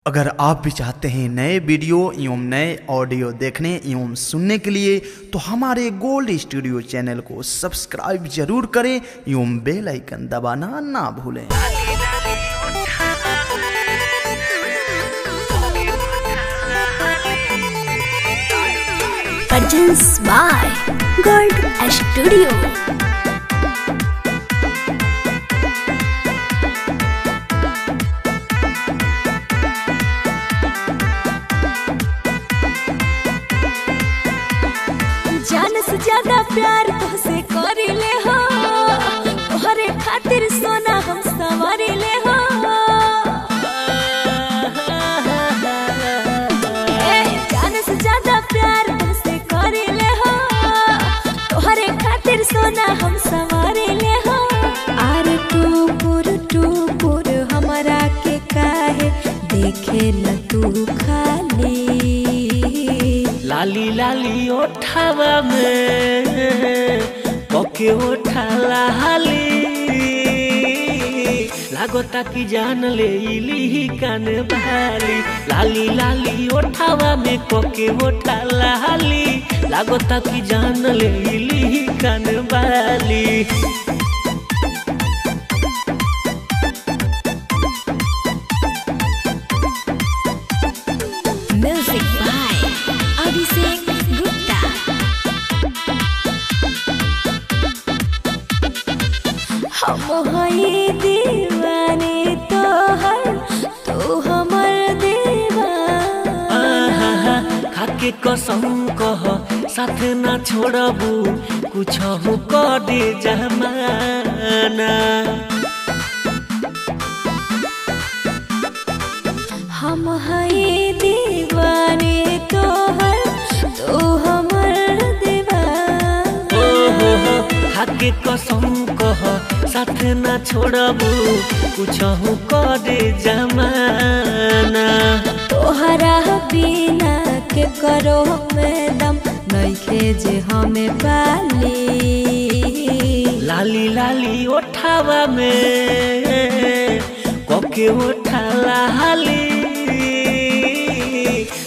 अगर आप भी चाहते हैं नए वीडियो एवं नए ऑडियो देखने एवं सुनने के लिए तो हमारे गोल्ड स्टूडियो चैनल को सब्सक्राइब जरूर करें एवं बेल आइकन दबाना ना भूलें। Produced by Gold Studio। जान से ज्यादा प्यार तुझसे करीले हो, तोहरे खातिर सोना हम संवारीले हो। जान से ज्यादा प्यार तुझसे करीले हो, तोहरे खातिर सोना हम संवारीले हो। आरे टूपुर हमरा के काहे देखे न तू खाली। लाली लाली ओठावा में ओके ओठा लाली, लागोता की जान ले इली कान बाली। लाली लाली ओठावा में कोके ओठा लाली, लागोता की जान ले इली कान बाली। Music by Abhishek Gupta। हम हई दीवाने तोहर, तू हमर दीवाना। खाके कसम कह साथ ना छोड़बू, कुछ हो कर दे जमाना। हम हई दीवाने तोहर, तू हमर दीवाना। खाके कसम कह साथ ना छोड़बू, कुछ हो कर दे जमाना। तोहरा बिना के करो में दम नइखे जे हमें पाली। लाली लाली ओठावा में कोके ओठा लाली,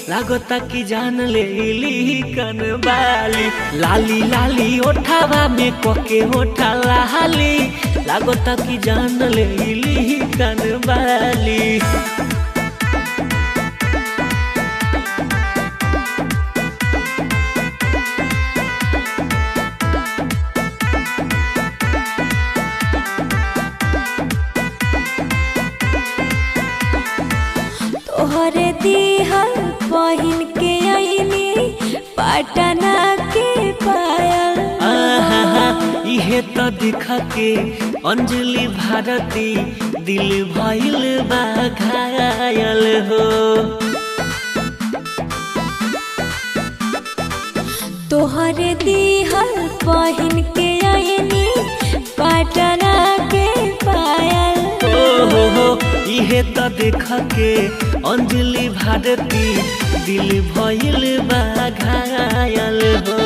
लागोता की जान ले इली कान बाली। लाली लाली ओठावा में कोके ओठा लाली, लागोता की जान ले इली कान बाली। तोहरे दिहल पहिन के आईनी पटना के पायल। इहे तो दिखा के अंजलि भारती दिल भइल बा घायल हो। तोहरे दिहल पहिन के आईनी पटना के पायल। इहे तो देखा के अंजलि भारती दिल भइल बा घायल हो।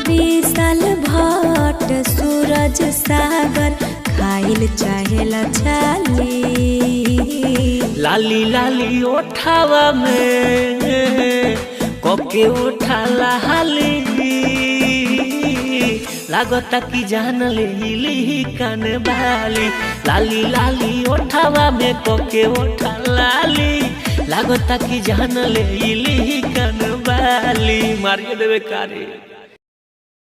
विशाल भट्ट सूरज सागर खाइल चाहेला छाली। लाली लाली ओठावा में कोके ओठा लाली, लागोता की जान ले इली कान बाली। लाली लाली ओठावा में कोके ओठा लाली, लागोता की जान ले इली कान बाली। मारिए देवे कारे।